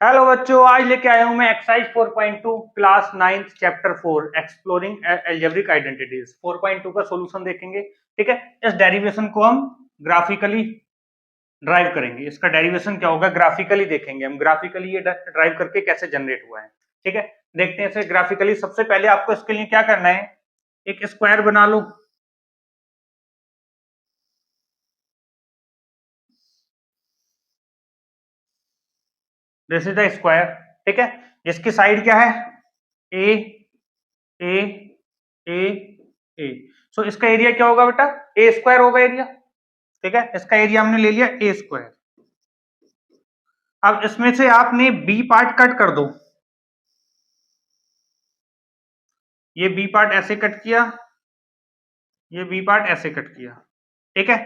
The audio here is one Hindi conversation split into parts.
हेलो बच्चों, आज लेके आया हूं मैं exercise 4.2 class 9th chapter 4 exploring algebraic identities 4.2 का सॉल्यूशन देखेंगे। ठीक है, इस डेरिवेशन को हम ग्राफिकली ड्राइव करेंगे। इसका डेरिवेशन क्या होगा, ग्राफिकली देखेंगे हम। ग्राफिकली ये ड्राइव करके कैसे जनरेट हुआ है। ठीक है, देखते हैं इसे ग्राफिकली। सबसे पहले आपको इसके लिए क्या करना है, एक स्क्वायर बना लो। This is the square. ठीक है, जिसकी साइड क्या है, ए ए ए ए। सो इसका एरिया क्या होगा बेटा, ए स्क्वायर होगा एरिया। ठीक है, इसका एरिया हमने ले लिया ए स्क्वायर। अब इसमें से आपने बी पार्ट कट कर दो। ये बी पार्ट ऐसे कट किया, ये बी पार्ट ऐसे कट किया। ठीक है,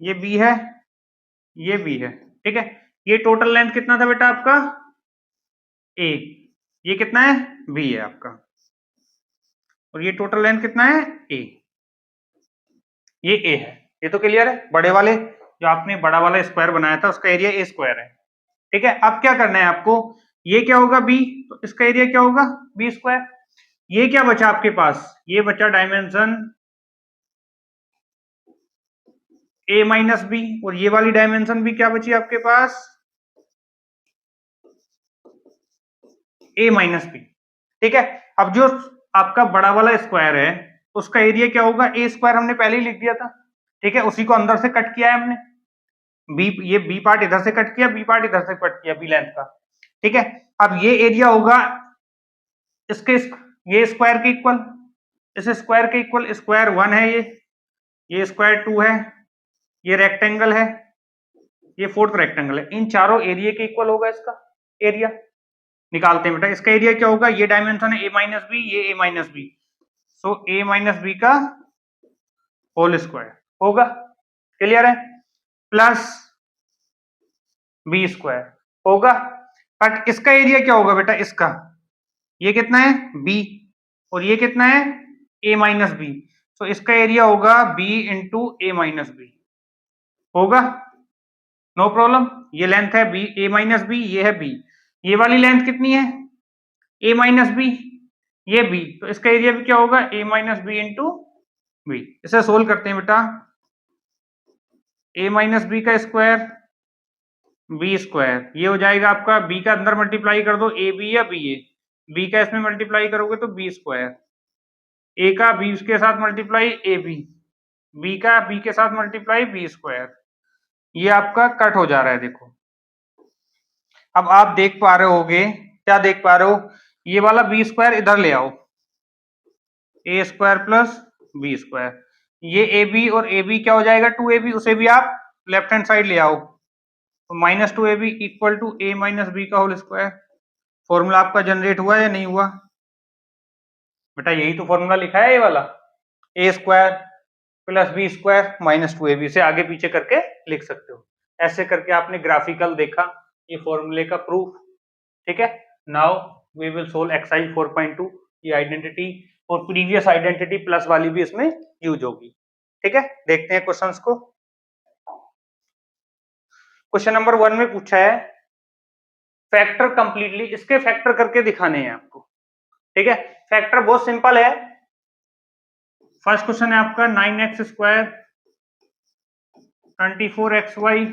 ये बी है, ये बी है। ठीक है, ये टोटल लेंथ कितना था बेटा आपका, ए। ये कितना है, बी है आपका। और ये टोटल लेंथ कितना है, ए। ये ए है। ये तो क्लियर है। बड़े वाले जो आपने बड़ा वाला स्क्वायर बनाया था उसका एरिया ए स्क्वायर है। ठीक है, अब क्या करना है आपको, ये क्या होगा बी, तो इसका एरिया क्या होगा, बी स्क्वायर। ये क्या बचा आपके पास, ये बचा डायमेंशन ए माइनस बी। और ये वाली डायमेंशन भी क्या बची आपके पास, ए माइनस बी। ठीक है, अब जो आपका बड़ा वाला स्क्वायर है उसका एरिया क्या होगा, ए स्क्वायर हमने पहले ही लिख दिया था। ठीक है, उसी को अंदर से कट किया है हमने। बी, ये बी पार्ट इधर से कट किया, बी पार्ट इधर से कट किया, बी लेंथ का। ठीक है, अब ये एरिया होगा इसके, ये स्क्वायर के इक्वल, इस स्क्वायर के इक्वल। स्क्वायर 1 है ये स्क्वायर 2 है, ये रेक्टेंगल है, ये फोर्थ रेक्टेंगल है। इन चारों एरिया के इक्वल होगा इसका एरिया। निकालते हैं बेटा, इसका एरिया क्या होगा, ये डायमेंशन है ए माइनस बी, ये ए माइनस बी। सो ए माइनस बी का होल स्क्वायर होगा। क्लियर है, प्लस बी स्क्वायर होगा। बट इसका एरिया क्या होगा बेटा, इसका ये कितना है, बी। और ये कितना है, ए माइनस बी। तो इसका एरिया होगा B into A minus B होगा। No problem. ये लेंथ है बी, ए माइनस बी, ये है बी। ये वाली लेंथ कितनी है, ए माइनस बी, ये बी। तो इसका एरिया भी क्या होगा, A minus B into B. इसे सोल्व करते हैं बेटा, ए माइनस बी का स्क्वायर बी स्क्वायर, ये हो जाएगा आपका बी का अंदर मल्टीप्लाई कर दो, ए बी या बी ए। बी का इसमें मल्टीप्लाई करोगे तो बी स्क्वायर, ए का बी के साथ मल्टीप्लाई ए बी, बी का बी के साथ मल्टीप्लाई बी स्क्वायर। ये आपका कट हो जा रहा है देखो। अब आप देख पा रहे होगे, क्या देख पा रहे हो, ये वाला बी स्क्वायर इधर ले आओ, ए स्क्वायर प्लस बी स्क्वायर। ये ए बी और ए बी क्या हो जाएगा, 2ab, उसे भी आप लेफ्ट हैंड साइड ले आओ। तो -2ab equal to A minus B का होल स्क्वायर। फॉर्मूला आपका जनरेट हुआ या नहीं हुआ बेटा, यही तो फॉर्मूला लिखा है ये वाला, A square plus B square -2ab। से आगे पीछे करके लिख सकते हो। ऐसे करके आपने ग्राफिकल देखा ये फॉर्मूले का प्रूफ। ठीक है, now we will solve exercise 4.2। ये आइडेंटिटी और प्रीवियस आइडेंटिटी प्लस वाली भी इसमें यूज होगी। ठीक है, देखते हैं क्वेश्चंस को। क्वेश्चन नंबर 1 में पूछा है फैक्टर कंप्लीटली, इसके फैक्टर करके दिखाने हैं आपको। ठीक है, फैक्टर बहुत सिंपल है। फर्स्ट क्वेश्चन है आपका 9x square 24xy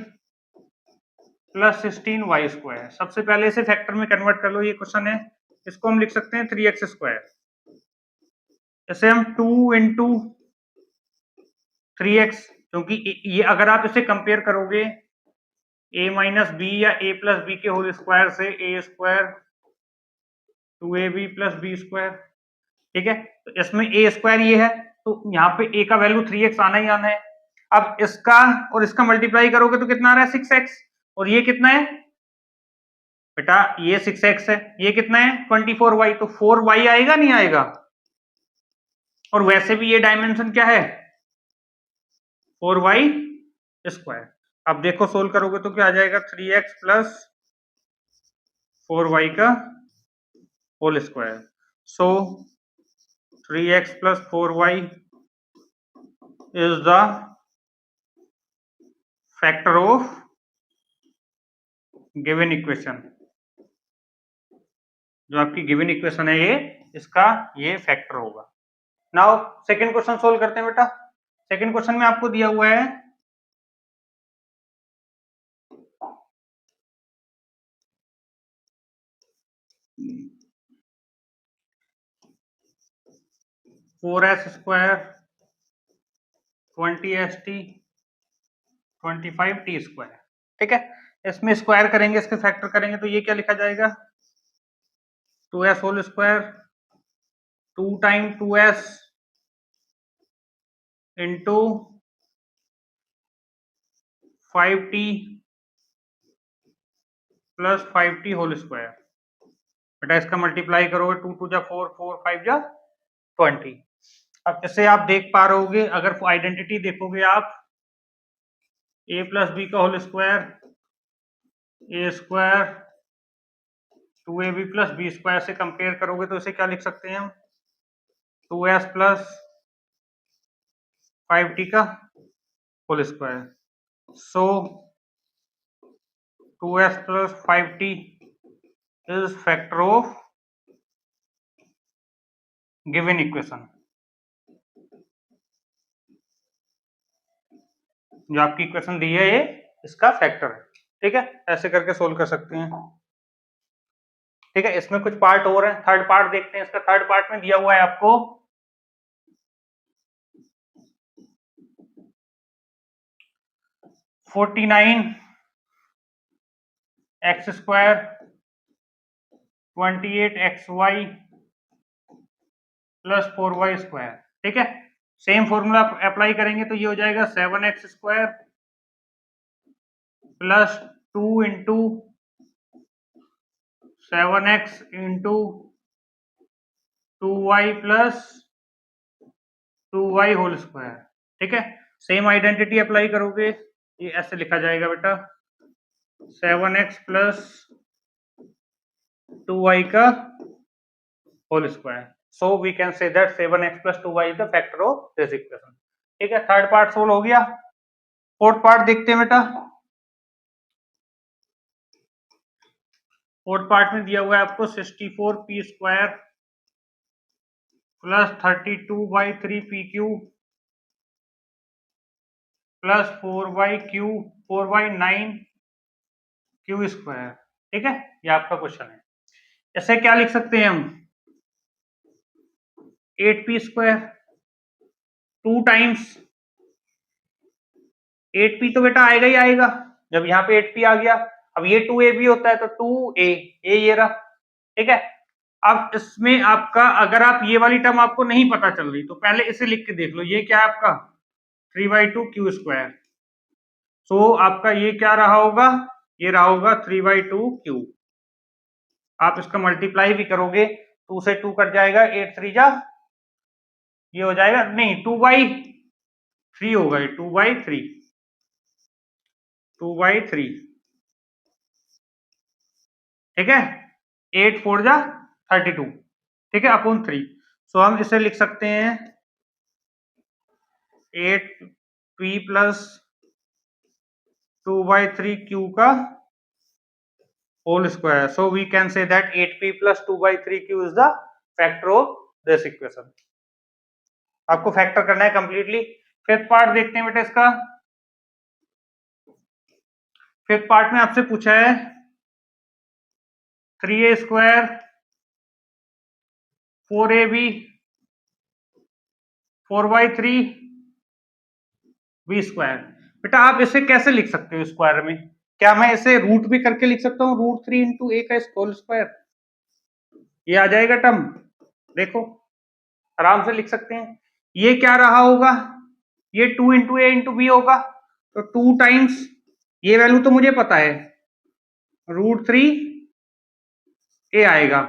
plus 16y square. सबसे पहले इसे फैक्टर में कन्वर्ट कर लो, ये क्वेश्चन है। इसको हम लिख सकते हैं 3x स्क्वायर। इसे हम 2 इंटू 3x, क्योंकि ये अगर आप इसे कंपेयर करोगे a माइनस बी या a प्लस बी के होल स्क्वायर से, A square 2ab plus B square. ठीक है, तो इसमें a स्क्वायर ये है, तो यहाँ पे a का वैल्यू 3x आना ही आना है। अब इसका और इसका मल्टीप्लाई करोगे तो कितना आ रहा है, 6x। और ये कितना है बेटा, ये 6x है, ये कितना है 24y, तो 4y आएगा नहीं आएगा। और वैसे भी ये डायमेंशन क्या है, 4y स्क्वायर। अब देखो सोल्व करोगे तो क्या आ जाएगा, 3x प्लस 4y का whole square. So 3x plus 4y is the factor of given equation। जो आपकी गिवन इक्वेशन है ये, इसका ये फैक्टर होगा। नाउ सेकंड क्वेश्चन सोल्व करते हैं बेटा। सेकंड क्वेश्चन में आपको दिया हुआ है 4s square 20st 25t square, ठीक है। इसमें स्क्वायर करेंगे, इसके फैक्टर करेंगे तो ये क्या लिखा जाएगा, 2s whole square 2 time 2s into 5t plus 5t whole square. बेटा इसका मल्टीप्लाई करोगे 2 2 जा 4 4 5 जा 20। अब इससे आप देख पा रहे होगे, अगर आइडेंटिटी देखोगे आप, a प्लस बी का whole square A square 2ab plus B square से कंपेयर करोगे तो इसे क्या लिख सकते हैं हम, 2s प्लस 5t का whole square. So 2s plus 5t is factor of given equation. जो आपकी इक्वेशन दी है ये इसका फैक्टर है, ठीक है। ऐसे करके सोल्व कर सकते हैं, ठीक है। इसमें कुछ पार्ट और है, थर्ड पार्ट देखते हैं। इसका थर्ड पार्ट में दिया हुआ है आपको 49 x square 28 XY plus 4y square, ठीक है। सेम फॉर्मूला अप्लाई करेंगे तो ये हो जाएगा 7x square plus 2 into 7x into 2y plus 2y whole square, ठीक है। सेम आइडेंटिटी अप्लाई करोगे, ये ऐसे लिखा जाएगा बेटा 7x प्लस 2y का whole square. So we can say that 7x plus 2y is the factor of this equation, ठीक है। थर्ड पार्ट सोल्व हो गया। फोर्थ पार्ट देखते हैं बेटा। फोर्थ पार्ट में दिया हुआ है आपको 64p square plus 32/3pq plus 4y9q square, ठीक है। ये आपका क्वेश्चन है। ऐसे क्या लिख सकते हैं हम, 8p स्क्वायर 2 टाइम्स 8p तो बेटा आएगा ही आएगा, जब यहाँ पे 8p आ गया। अब ये 2ab होता है तो 2a ये रहा, ठीक है। अब इसमें आपका, अगर आप ये वाली टर्म आपको नहीं पता चल रही तो पहले इसे लिख के देख लो, ये क्या है आपका 3/2q स्क्वायर। सो आपका ये क्या रहा होगा, ये रहा होगा 3/2q। आप इसका मल्टीप्लाई भी करोगे 2 से 2 कट जाएगा, 8 3 जा, ये हो जाएगा नहीं 2/3 होगा, ये 2/3 ठीक है। 8 4 जा 32, ठीक है, अपॉन 3। सो हम इसे लिख सकते हैं 8p प्लस 2/3q का whole square. So we can say that 8p plus 2/3q is the factor of this equation. आपको फैक्टर करना है कंप्लीटली। फिफ्थ पार्ट देखते हैं बेटा इसका। फिफ्थ पार्ट में आपसे पूछा है 3a square 4ab 4/3b square. बेटा आप इसे कैसे लिख सकते हो स्क्वायर में, क्या मैं इसे रूट भी करके लिख सकता हूँ, √3 इंटू ए का होल स्क्वायर, ये आ जाएगा टर्म, देखो आराम से लिख सकते हैं। ये क्या रहा होगा, ये 2 इंटू ए इंटू बी होगा, तो 2 टाइम्स ये वैल्यू तो मुझे पता है √3 ए आएगा,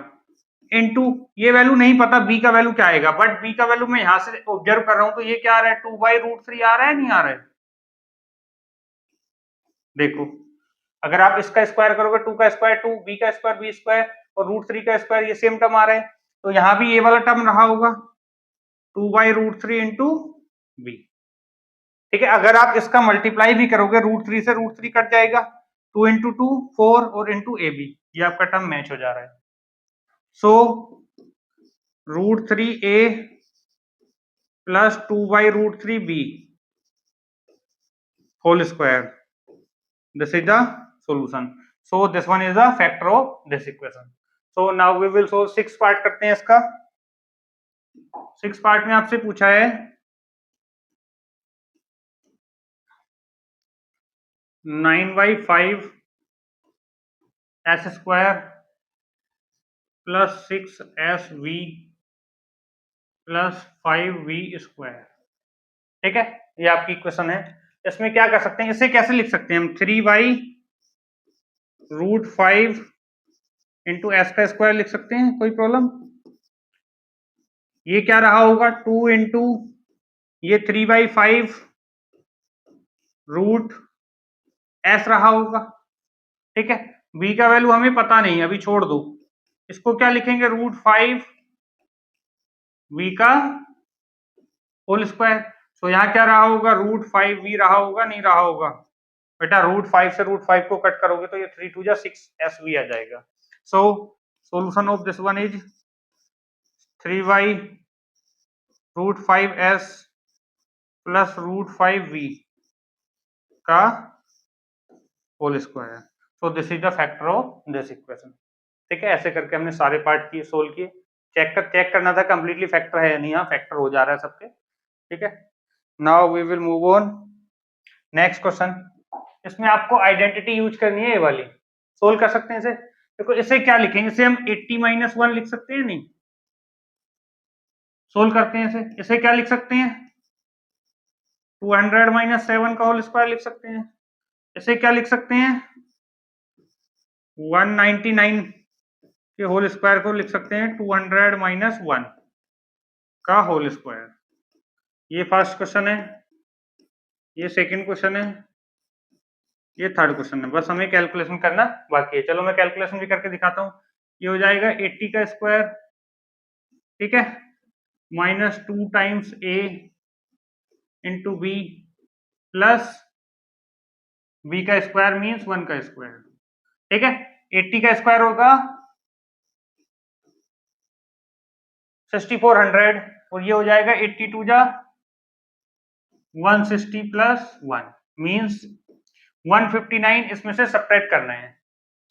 इनटू ये वैल्यू नहीं पता बी का वैल्यू क्या आएगा, बट बी का वैल्यू मैं यहां से ऑब्जर्व कर रहा हूं तो ये क्या आ रहा है 2/√3 आ रहा है, नहीं आ रहा है। देखो अगर आप इसका स्क्वायर करोगे 2 का स्क्वायर 2, बी का स्क्वायर बी स्क्वायर और √3 का स्क्वायर ये सेम टर्म आ रहा है, तो यहाँ भी ये वाला टर्म रहा होगा 2/√3 इंटू बी, ठीक है। अगर आप इसका मल्टीप्लाई भी करोगे √3 से √3 कट जाएगा, 2 इंटू 2 4 और इंटू ए बी, ये आपका टर्म मैच हो जा रहा है। सो √3a plus 2/√3b whole square. This is the solution. So this one is the factor of this equation. So now we will solve 6 part करते हैं इसका. 6 part में आपसे पूछा है 9/5 s square plus 6sv plus 5v square. ठीक है, ये आपकी इक्वेशन है. इसमें क्या कर सकते हैं, इसे कैसे लिख सकते हैं हम, 3/√5 इंटू एस का स्क्वायर लिख सकते हैं, कोई प्रॉब्लम. ये क्या रहा होगा, 2 इंटू ये 3/5 रूट एस रहा होगा. ठीक है, b का वैल्यू हमें पता नहीं, अभी छोड़ दो. इसको क्या लिखेंगे, √5 v का होल स्क्वायर. तो यहाँ क्या रहा होगा, √5v रहा होगा, नहीं रहा होगा बेटा. √5 से √5 को कट करोगे तो ये 3 2 6sv आ जाएगा. So solution of this one is 3/√5s plus √5v का whole square. So this is the factor of this equation. ठीक है, ऐसे करके हमने सारे पार्ट किए, सोल्व किए. चेक करना था कंप्लीटली फैक्टर है या नहीं. हाँ, फैक्टर हो जा रहा है सबके. ठीक है, now we will move on next question. इसमें आपको आइडेंटिटी यूज करनी है, ये वाली. सोल्व कर सकते हैं इसे. देखो इसे क्या लिखेंगे, इसे हम 80 - 1 लिख सकते हैं, नहीं. सोल्व करते हैं इसे. इसे क्या लिख सकते हैं, 200 - 7 का होल स्क्वायर लिख सकते हैं. इसे क्या लिख सकते हैं, 199 के होल स्क्वायर को लिख सकते हैं 200 - 1 का होल स्क्वायर. ये फर्स्ट क्वेश्चन है, ये सेकंड क्वेश्चन है, ये थर्ड क्वेश्चन है. बस हमें कैलकुलेशन करना बाकी है. चलो मैं कैलकुलेशन भी करके दिखाता हूँ. ये हो जाएगा 80 का स्क्वायर, ठीक है, -2 times a into b plus b का स्क्वायर मीन्स 1 का स्क्वायर. ठीक है, 80 का स्क्वायर होगा 6400 और ये हो जाएगा 82 जा 160 प्लस 1 मीन्स 159. इसमें से सब्ट्रैक्ट करना है.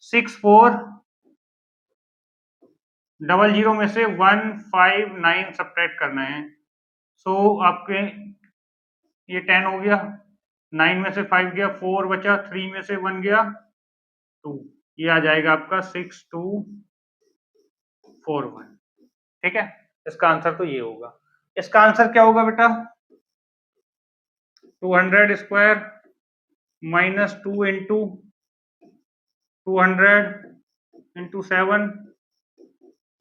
6400 में से 159 सब्ट्रैक्ट करना है. सो आपके ये 10 हो गया, 9 में से 5 गया, 4 बचा, 3 में से 1 गया 2. ये आ जाएगा आपका 6241. ठीक है, इसका आंसर तो ये होगा. इसका आंसर क्या होगा बेटा, 200 स्क्वायर -2 इंटू 200 इंटू 7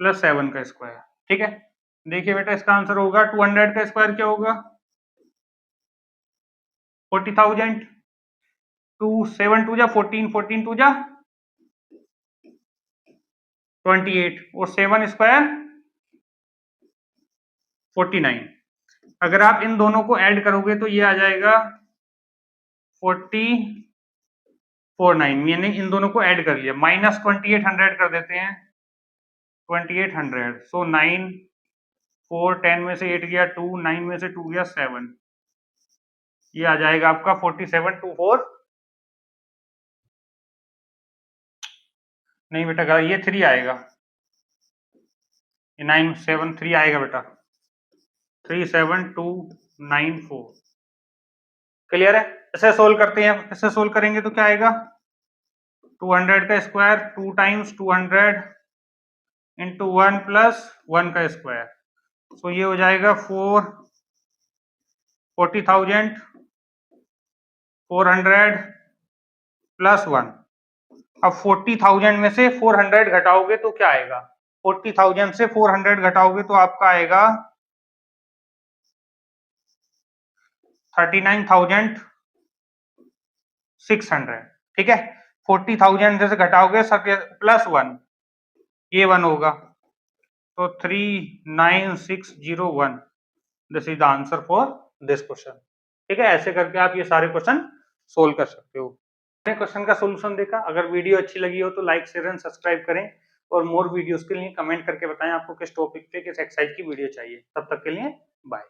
प्लस 7 का स्क्वायर. ठीक है, देखिए बेटा इसका आंसर होगा 200 का स्क्वायर क्या होगा, 40,000. 7 2 जा 14, 14 2 जा 28 और 7 स्क्वायर 49. अगर आप इन दोनों को ऐड करोगे तो ये आ जाएगा 4049. मैंने इन दोनों को ऐड कर लिया, -2800 कर देते हैं, 2800. सो 9 4 10 में से 8 गया 2, 9 में से 2 गया 7. ये आ जाएगा आपका 4724. नहीं बेटा, ये 3 आएगा, ये 973 आएगा बेटा, 37294. क्लियर है. इसे सोल्व करते हैं. इसे सोल्व करेंगे तो क्या आएगा, 200 का स्क्वायर 2 टाइम्स 200 इंटू 1 प्लस 1 का स्क्वायर. सो ये हो जाएगा 40,400 प्लस 1. अब 40,000 में से 400 घटाओगे तो क्या आएगा, 40,000 से 400 घटाओगे तो आपका आएगा 39,600. ठीक है, 40,000 से घटाओगे प्लस 1, ये 1 होगा, तो 39601. This is the answer for this question. ठीक है, ऐसे करके आप ये सारे क्वेश्चन सोल्व कर सकते हो. क्वेश्चन का सोल्यूशन देखा. अगर वीडियो अच्छी लगी हो तो लाइक शेयर एंड सब्सक्राइब करें. और मोर वीडियोस के लिए कमेंट करके बताएं आपको किस टॉपिक पे किस एक्सरसाइज की वीडियो चाहिए। तब तक के लिए बाय।